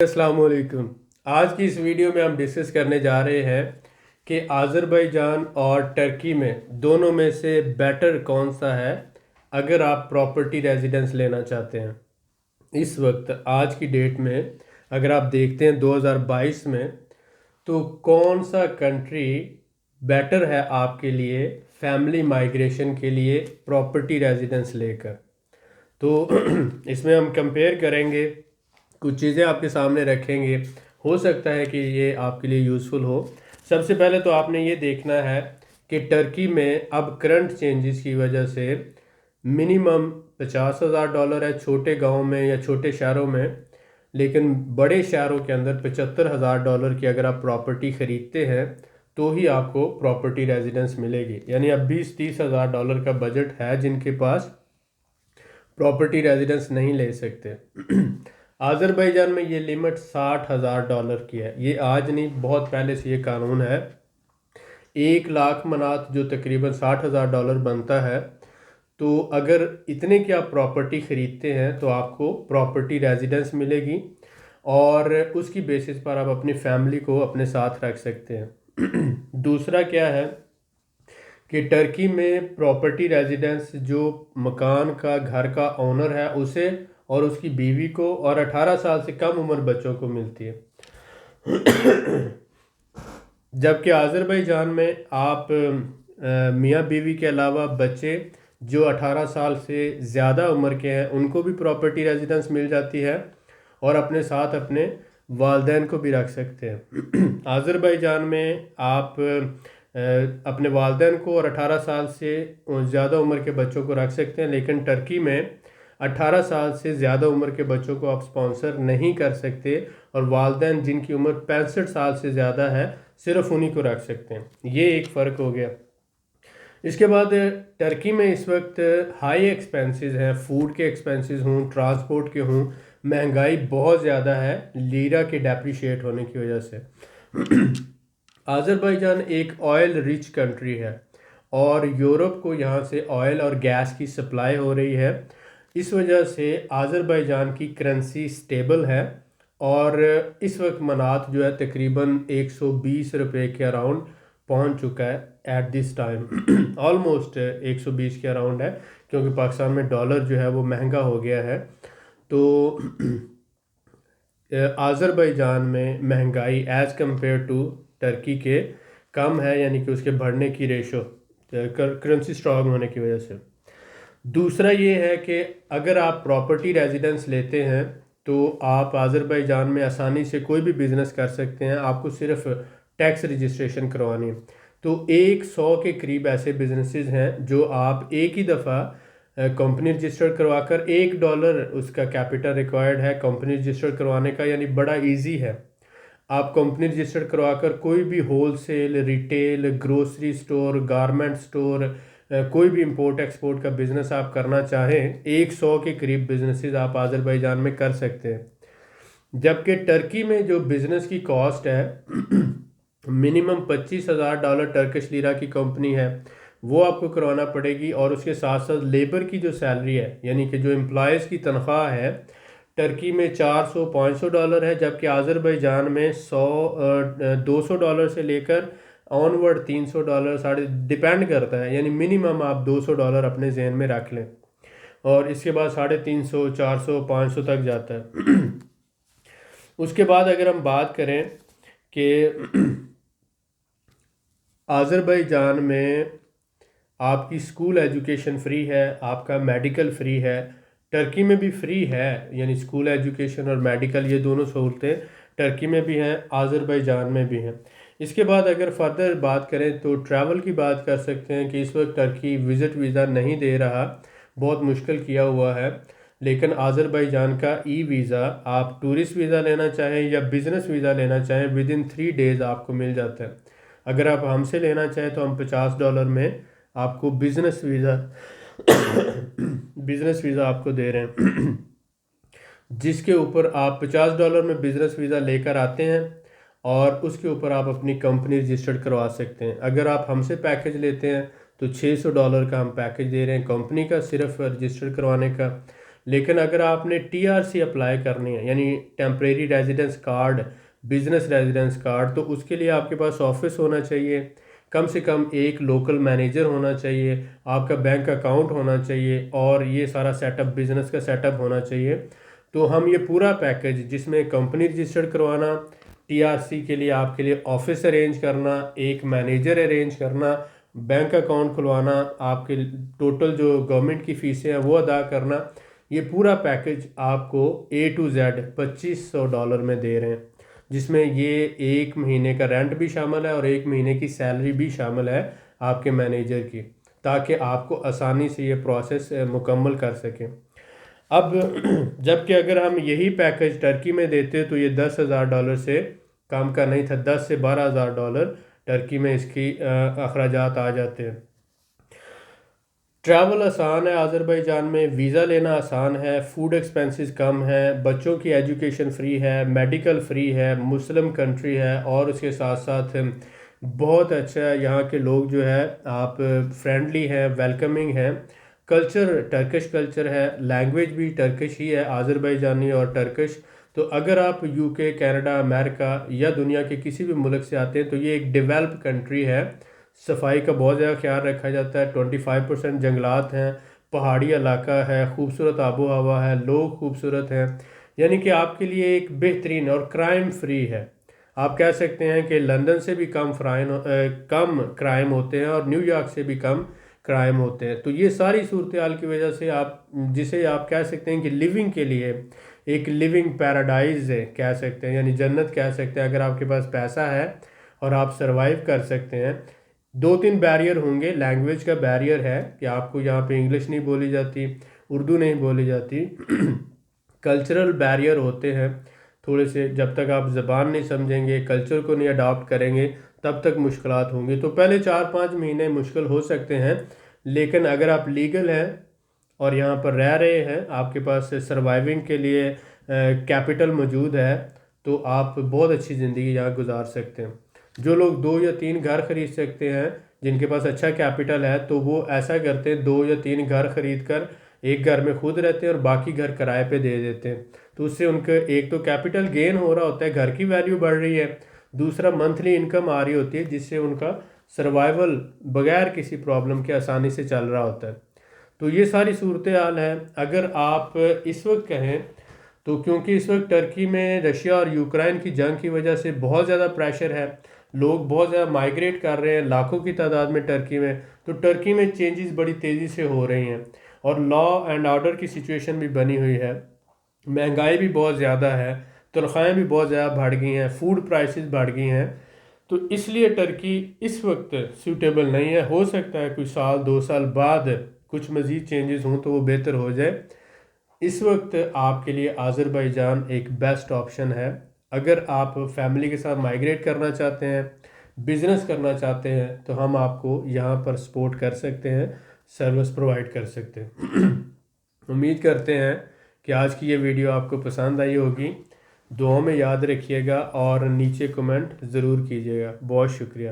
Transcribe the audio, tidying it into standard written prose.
अस्सलाम वालेकुम। आज की इस वीडियो में हम डिस्कस करने जा रहे हैं कि आज़रबाईजान और टर्की में दोनों में से बेटर कौन सा है अगर आप प्रॉपर्टी रेजिडेंस लेना चाहते हैं। इस वक्त आज की डेट में अगर आप देखते हैं 2022 में, तो कौन सा कंट्री बेटर है आपके लिए फैमिली माइग्रेशन के लिए प्रॉपर्टी रेजिडेंस लेकर। तो इसमें हम कंपेयर करेंगे, कुछ चीज़ें आपके सामने रखेंगे, हो सकता है कि ये आपके लिए यूज़फुल हो। सबसे पहले तो आपने ये देखना है कि टर्की में अब करंट चेंजेस की वजह से मिनिमम $50,000 है छोटे गांव में या छोटे शहरों में, लेकिन बड़े शहरों के अंदर $75,000 की अगर आप प्रॉपर्टी ख़रीदते हैं तो ही आपको प्रॉपर्टी रेजिडेंस मिलेगी। यानी अब 20-30 हज़ार डॉलर का बजट है जिनके पास प्रॉपर्टी रेजिडेंस नहीं ले सकते। आज़रबाईजान में ये लिमिट $60,000 की है। ये आज नहीं, बहुत पहले से ये कानून है। 1 लाख मनात जो तकरीबन $60,000 बनता है, तो अगर इतने की आप प्रॉपर्टी ख़रीदते हैं तो आपको प्रॉपर्टी रेजिडेंस मिलेगी और उसकी बेसिस पर आप अपनी फैमिली को अपने साथ रख सकते हैं। दूसरा क्या है कि टर्की में प्रॉपर्टी रेजिडेंस जो मकान का घर का ओनर है उसे और उसकी बीवी को और 18 साल से कम उम्र बच्चों को मिलती है। जबकि आज़रबाईजान में आप मियाँ बीवी के अलावा बच्चे जो 18 साल से ज़्यादा उम्र के हैं उनको भी प्रॉपर्टी रेजिडेंस मिल जाती है और अपने साथ अपने वालदैन को भी रख सकते हैं। आज़रबाईजान में आप अपने वालदैन को और 18 साल से ज़्यादा उम्र के बच्चों को रख सकते हैं, लेकिन टर्की में 18 साल से ज़्यादा उम्र के बच्चों को आप स्पॉन्सर नहीं कर सकते और वालदैन जिनकी उम्र 65 साल से ज़्यादा है सिर्फ उन्हीं को रख सकते हैं। ये एक फ़र्क हो गया। इसके बाद टर्की में इस वक्त हाई एक्सपेंसेस हैं, फूड के एक्सपेंसेस हों, ट्रांसपोर्ट के हों, महंगाई बहुत ज़्यादा है लीरा के डेप्रिशिएट होने की वजह से। आज़रबाईजान एक ऑयल रिच कंट्री है और यूरोप को यहाँ से ऑयल और गैस की सप्लाई हो रही है। इस वजह से आज़रबाईजान की करेंसी स्टेबल है और इस वक्त मनात जो है तकरीबन 120 रुपये के अराउंड पहुंच चुका है एट दिस टाइम। ऑलमोस्ट 120 के अराउंड है, क्योंकि पाकिस्तान में डॉलर जो है वो महंगा हो गया है। तो आज़रबाईजान में महंगाई एज़ कम्पेयर टू टर्की के कम है, यानी कि उसके बढ़ने की रेशो करेंसी स्ट्रॉन्ग होने की वजह से। दूसरा ये है कि अगर आप प्रॉपर्टी रेजिडेंस लेते हैं तो आप आज़रबाईजान में आसानी से कोई भी बिज़नेस कर सकते हैं, आपको सिर्फ टैक्स रजिस्ट्रेशन करवानी है। तो 100 के करीब ऐसे बिजनेसेस हैं जो आप एक ही दफ़ा कंपनी रजिस्टर करवाकर $1 उसका कैपिटल रिक्वायर्ड है कंपनी रजिस्टर करवाने का, यानी बड़ा इजी है। आप कंपनी रजिस्टर करवाकर कोई भी wholesale, retail, grocery store, garment store, कोई भी इंपोर्ट एक्सपोर्ट का बिज़नेस आप करना चाहें, 100 के करीब बिजनेसेस आप आज़रबाईजान में कर सकते हैं। जबकि टर्की में जो बिज़नेस की कॉस्ट है मिनिमम $25,000 टर्किश लीरा की कंपनी है वो आपको करवाना पड़ेगी, और उसके साथ साथ लेबर की जो सैलरी है यानी कि जो एम्प्लॉयज़ की तनख्वाह है टर्की में $400-500 है, जबकि आज़रबाईजान में $200 से लेकर ऑनवर्ड $300 साढ़े डिपेंड करता है। यानी मिनिमम आप $200 अपने जहन में रख लें और इसके बाद 350, 400, 500 तक जाता है। उसके बाद अगर हम बात करें कि आज़रबाईजान में आपकी स्कूल एजुकेशन फ्री है, आपका मेडिकल फ्री है। टर्की में भी फ्री है, यानी स्कूल एजुकेशन और मेडिकल ये दोनों सहूलतें टर्की में भी हैं, आज़रबाईजान में भी हैं। इसके बाद अगर फर्दर बात करें तो ट्रैवल की बात कर सकते हैं कि इस वक्त टर्की विज़िट वीज़ा नहीं दे रहा, बहुत मुश्किल किया हुआ है। लेकिन आज़रबाईजान का ई वीज़ा, आप टूरिस्ट वीज़ा लेना चाहें या बिज़नेस वीज़ा लेना चाहें, विद इन 3 डेज़ आपको मिल जाता है। अगर आप हमसे लेना चाहें तो हम $50 में आपको बिज़नेस वीज़ा आपको दे रहे हैं, जिसके ऊपर आप $50 में बिज़नेस वीज़ा लेकर आते हैं और उसके ऊपर आप अपनी कंपनी रजिस्टर्ड करवा सकते हैं। अगर आप हमसे पैकेज लेते हैं तो $600 का हम पैकेज दे रहे हैं कंपनी का, सिर्फ रजिस्टर करवाने का। لیکن اگر آپ نے TRC اپلائی کرنی ہے یعنی temporary residence card, business residence card, تو اس کے لیے آپ کے پاس آفس ہونا چاہیے، کم سے کم ایک لوکل مینیجر ہونا چاہیے، آپ کا بینک اکاؤنٹ ہونا چاہیے، اور یہ سارا سیٹ اپ بزنس کا سیٹ اپ ہونا چاہیے۔ تو ہم یہ پورا پیکج جس میں کمپنی رجسٹرڈ کروانا، TRC کے لیے آپ کے لیے آفس ارینج کرنا، ایک مینیجر ارینج کرنا، بینک اکاؤنٹ کھلوانا، آپ کے ٹوٹل جو گورنمنٹ کی فیسیں ہیں وہ ادا کرنا، یہ پورا پیکج آپ کو A to Z $2500 میں دے رہے ہیں، جس میں یہ ایک مہینے کا رینٹ بھی شامل ہے اور ایک مہینے کی سیلری بھی شامل ہے آپ کے مینیجر کی، تاکہ آپ کو آسانی سے یہ پروسیس مکمل کر سکیں۔ اب جبکہ اگر ہم یہی پیکج ٹرکی میں دیتے تو یہ $10,000 سے کم کا نہیں تھا، $10,000 سے $12,000 ٹرکی میں اس کی اخراجات آ جاتے ہیں۔ ٹریول آسان ہے آذربائیجان میں، ویزا لینا آسان ہے، فوڈ ایکسپینسز کم ہے، بچوں کی ایجوکیشن فری ہے، میڈیکل فری ہے، مسلم کنٹری ہے، اور اس کے ساتھ ساتھ بہت اچھا ہے یہاں کے لوگ جو ہے آپ فرینڈلی ہیں، ویلکمنگ ہیں، کلچر ٹرکش کلچر ہے، لینگویج بھی ٹرکش ہی ہے، آذربائیجانی اور ٹرکش۔ تو اگر آپ UK، کینیڈا، امریکہ یا دنیا کے کسی بھی ملک سے آتے ہیں تو یہ ایک ڈیولپ کنٹری ہے، صفائی کا بہت زیادہ خیال رکھا جاتا ہے، 25% جنگلات ہیں، پہاڑی علاقہ ہے، خوبصورت آب و ہوا ہے، لوگ خوبصورت ہیں، یعنی کہ آپ کے لیے ایک بہترین اور کرائم فری ہے۔ آپ کہہ سکتے ہیں کہ لندن سے بھی کم کرائم ہوتے ہیں اور نیو یارک سے بھی کم کرائم ہوتے ہیں۔ تو یہ ساری صورتحال کی وجہ سے جسے آپ کہہ سکتے ہیں کہ لیونگ کے لیے ایک لیونگ پیراڈائز ہے کہہ سکتے ہیں، یعنی جنت کہہ سکتے ہیں اگر آپ کے پاس پیسہ ہے اور آپ سروائیو کر سکتے ہیں۔ 2-3 بیریئر ہوں گے، لینگویج کا بیریئر ہے کہ آپ کو یہاں پہ انگلش نہیں بولی جاتی، اردو نہیں بولی جاتی، کلچرل بیریئر ہوتے ہیں تھوڑے سے، جب تک آپ زبان نہیں سمجھیں گے، کلچر کو نہیں اڈاپٹ کریں گے تب تک مشکلات ہوں گی۔ تو پہلے 4-5 مہینے مشکل ہو سکتے ہیں، لیکن اگر آپ لیگل ہیں اور یہاں پر رہ رہے ہیں، آپ کے پاس سروائیونگ کے لیے کیپٹل موجود ہے، تو آپ بہت اچھی زندگی یہاں گزار سکتے ہیں۔ جو لوگ 2 یا 3 گھر خرید سکتے ہیں، جن کے پاس اچھا کیپٹل ہے، تو وہ ایسا کرتے ہیں 2 یا 3 گھر خرید کر ایک گھر میں خود رہتے ہیں اور باقی گھر کرائے پہ دے دیتے ہیں۔ تو اس سے ان کا ایک تو کیپٹل گین ہو رہا ہوتا ہے، گھر کی ویلیو بڑھ رہی ہے، دوسرا منتھلی انکم آ رہی ہوتی ہے، جس سے ان کا سروائیول بغیر کسی پرابلم کے آسانی سے چل رہا ہوتا ہے۔ تو یہ ساری صورتحال ہے۔ اگر آپ اس وقت کہیں تو کیونکہ اس وقت ٹرکی میں رشیا اور یوکرائن کی جنگ کی وجہ سے بہت زیادہ پریشر ہے، لوگ بہت زیادہ مائیگریٹ کر رہے ہیں لاکھوں کی تعداد میں ٹرکی میں، تو ٹرکی میں چینجز بڑی تیزی سے ہو رہی ہیں اور لا اینڈ آرڈر کی سچویشن بھی بنی ہوئی ہے، مہنگائی بھی بہت زیادہ ہے، تنخواہیں بھی بہت زیادہ بڑھ گئی ہیں، فوڈ پرائسز بڑھ گئی ہیں، تو اس لیے ٹرکی اس وقت سوٹیبل نہیں ہے۔ ہو سکتا ہے کوئی 1-2 سال بعد کچھ مزید چینجز ہوں تو وہ بہتر ہو جائے۔ اس وقت آپ کے لیے آذربائیجان ایک بیسٹ آپشن ہے۔ اگر آپ فیملی کے ساتھ مائیگریٹ کرنا چاہتے ہیں، بزنس کرنا چاہتے ہیں، تو ہم آپ کو یہاں پر سپورٹ کر سکتے ہیں، سروس پرووائڈ کر سکتے ہیں۔ امید کرتے ہیں کہ آج کی یہ ویڈیو آپ کو پسند آئی ہوگی، دعاؤں میں یاد رکھیے گا اور نیچے کمنٹ ضرور کیجیے گا۔ بہت شکریہ۔